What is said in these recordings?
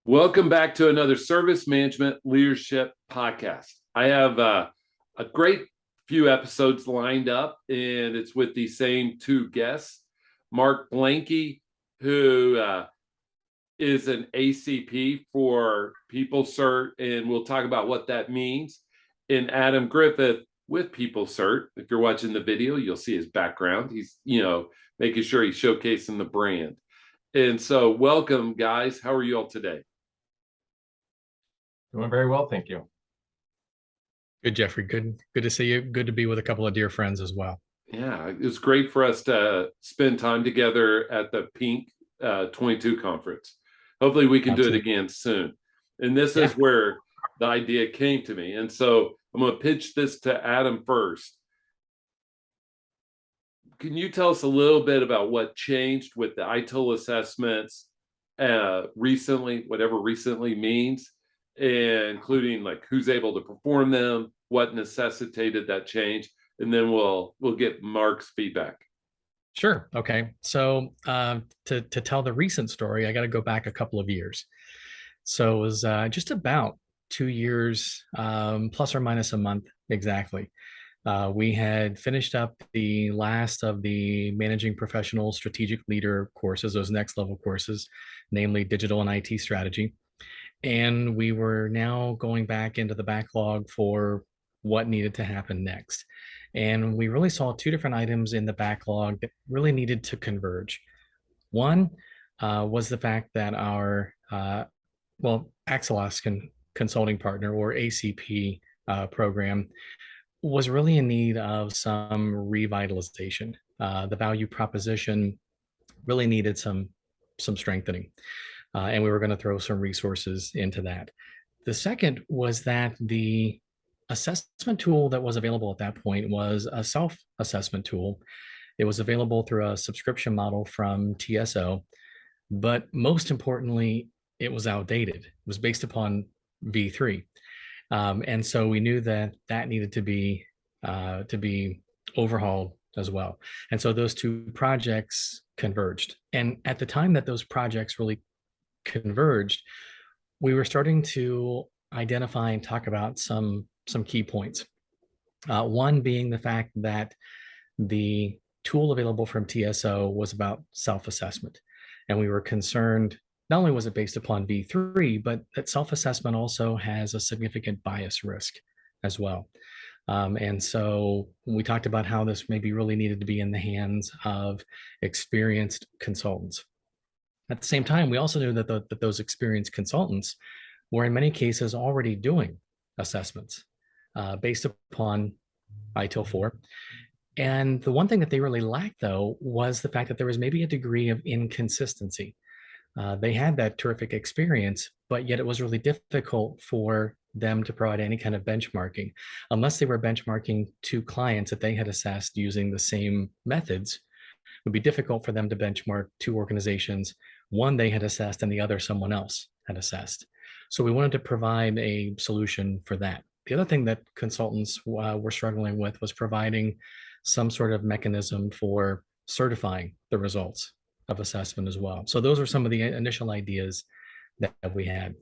Welcome back to another Service Management Leadership podcast. I have a great few episodes lined up, and it's with the same two guests. Mark Blanke, who is an ACP for PeopleCert, and we'll talk about what that means. And Adam Griffith with PeopleCert. If you're watching the video, you'll see his background. He's, making sure he's showcasing the brand. And so welcome, guys. How are you all today? Doing very well, thank you. Good, Jeffrey. Good to see you. Good to be with a couple of dear friends as well. Yeah, it was great for us to spend time together at the Pink 22 conference. Hopefully we can do it again soon. And this is where the idea came to me. And so I'm going to pitch this to Adam first. Can you tell us a little bit about what changed with the ITIL assessments recently, whatever recently means, including like who's able to perform them, what necessitated that change, and then we'll get Mark's feedback. Sure. Okay. So to tell the recent story, I got to go back a couple of years. So it was just about 2 years, plus or minus a month exactly. We had finished up the last of the Managing Professional Strategic Leader courses, those next level courses, namely Digital and IT Strategy. And we were now going back into the backlog for what needed to happen next. And we really saw two different items in the backlog that really needed to converge. One was the fact that our, Axelos consulting partner, or ACP program, was really in need of some revitalization. The value proposition really needed some strengthening. And we were going to throw some resources into that. The second was that the assessment tool that was available at that point was a self-assessment tool. It was available through a subscription model from TSO, but most importantly, it was outdated. It was based upon V3. And so we knew that needed to be overhauled as well. And so those two projects converged. And at the time that those projects really converged, we were starting to identify and talk about some key points. One being the fact that the tool available from TSO was about self-assessment. And we were concerned, not only was it based upon V3, but that self-assessment also has a significant bias risk as well. And so we talked about how this maybe really needed to be in the hands of experienced consultants. At the same time, we also knew that those experienced consultants were in many cases already doing assessments based upon ITIL 4. And the one thing that they really lacked, though, was the fact that there was maybe a degree of inconsistency. They had that terrific experience, but yet it was really difficult for them to provide any kind of benchmarking unless they were benchmarking two clients that they had assessed using the same methods. It would be difficult for them to benchmark two organizations, one they had assessed and the other someone else had assessed. So we wanted to provide a solution for that. The other thing that consultants were struggling with was providing some sort of mechanism for certifying the results of assessment as well. So those are some of the initial ideas that we had.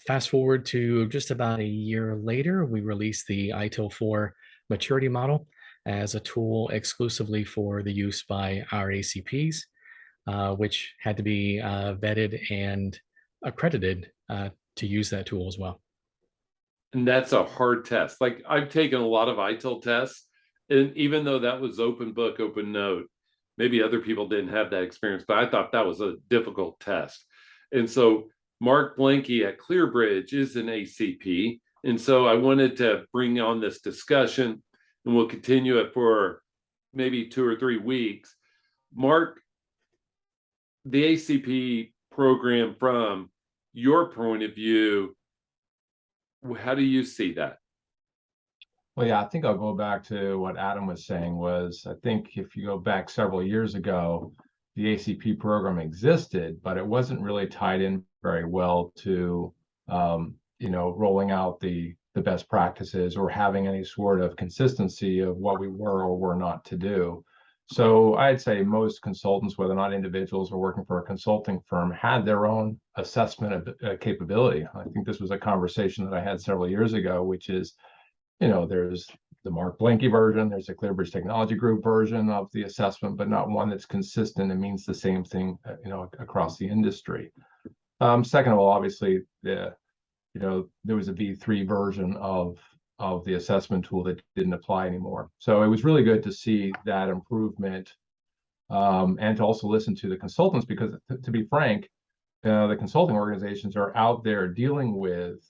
Fast forward to just about a year later, we released the ITIL 4 maturity model as a tool exclusively for the use by our ACPs, which had to be vetted and accredited to use that tool as well. And that's a hard test. Like, I've taken a lot of ITIL tests, and even though that was open book, open note, maybe other people didn't have that experience, but I thought that was a difficult test. And so Mark Blanke at ClearBridge is an ACP. And so I wanted to bring on this discussion, and we'll continue it for maybe 2 or 3 weeks. Mark, the ACP program, from your point of view, how do you see that? Well, yeah, I think I'll go back to what Adam was saying. I think if you go back several years ago, the ACP program existed, but it wasn't really tied in very well to, rolling out the best practices or having any sort of consistency of what we were or were not to do. So I'd say most consultants, whether or not individuals or working for a consulting firm, had their own assessment of capability. I think this was a conversation that I had several years ago, which is, there's the Mark Blanke version, there's a ClearBridge Technology Group version of the assessment, but not one that's consistent and means the same thing, across the industry. Second of all, obviously, there was a V3 version of the assessment tool that didn't apply anymore. So it was really good to see that improvement, and to also listen to the consultants, because to be frank, the consulting organizations are out there dealing with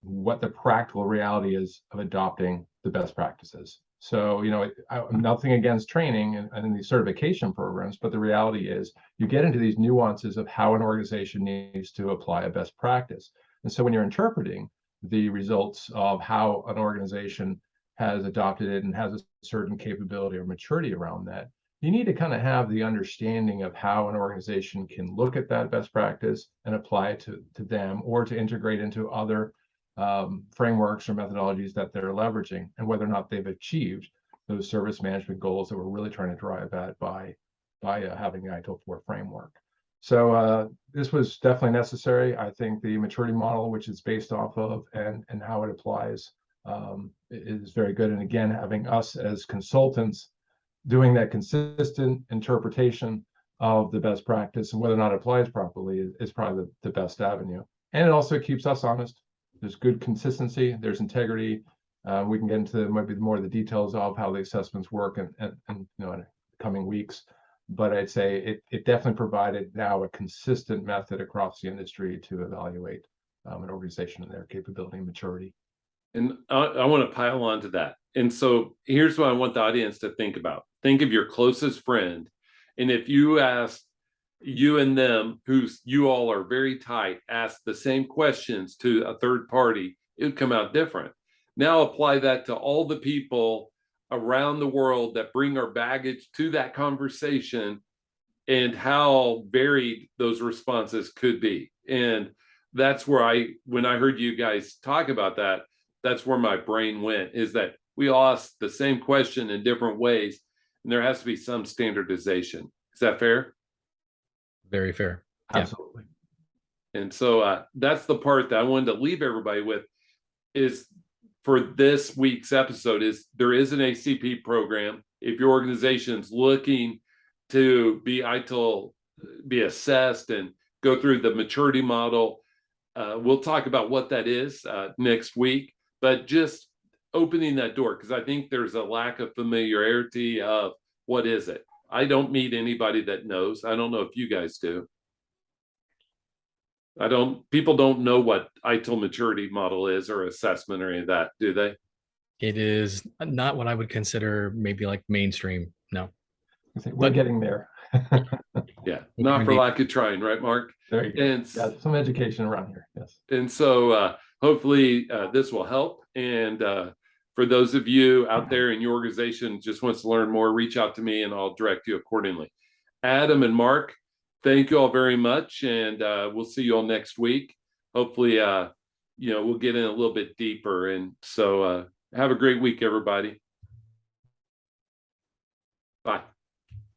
what the practical reality is of adopting the best practices. So, I'm nothing against training and these certification programs, but the reality is you get into these nuances of how an organization needs to apply a best practice. And so when you're interpreting the results of how an organization has adopted it and has a certain capability or maturity around that, you need to kind of have the understanding of how an organization can look at that best practice and apply it to them, or to integrate into other frameworks or methodologies that they're leveraging, and whether or not they've achieved those service management goals that we're really trying to drive at by having the ITIL 4 framework. So this was definitely necessary. I think the maturity model, which it's based off of, and how it applies, is very good. And again, having us as consultants doing that consistent interpretation of the best practice and whether or not it applies properly is probably the best avenue. And it also keeps us honest. There's good consistency, there's integrity. We can get into maybe more of the details of how the assessments work and in the coming weeks. But I'd say it definitely provided now a consistent method across the industry to evaluate an organization and their capability and maturity. And I want to pile on to that. And so here's what I want the audience to think about. Think of your closest friend. And if you ask you and them, you all are very tight, ask the same questions to a third party, it would come out different. Now apply that to all the people around the world that bring our baggage to that conversation, and how varied those responses could be. And that's where when I heard you guys talk about that, that's where my brain went, is that we all ask the same question in different ways, and there has to be some standardization. Is that fair? Very fair. Absolutely. Yeah. And so that's the part that I wanted to leave everybody with, is for this week's episode, is there is an ACP program. If your organization's looking to be ITIL, be assessed and go through the maturity model, we'll talk about what that is next week, but just opening that door, because I think there's a lack of familiarity of what is it. I don't meet anybody that knows. I don't know if you guys do. People don't know what ITIL maturity model is, or assessment, or any of that, do they? It is not what I would consider maybe like mainstream. No. We're getting there. Yeah, not for lack of trying, right, Mark? There you go. And yeah, some education around here. Yes. And so hopefully this will help. And for those of you out there in your organization just wants to learn more, reach out to me and I'll direct you accordingly. Adam and Mark, thank you all very much. And we'll see you all next week. Hopefully, we'll get in a little bit deeper. And so have a great week, everybody. Bye.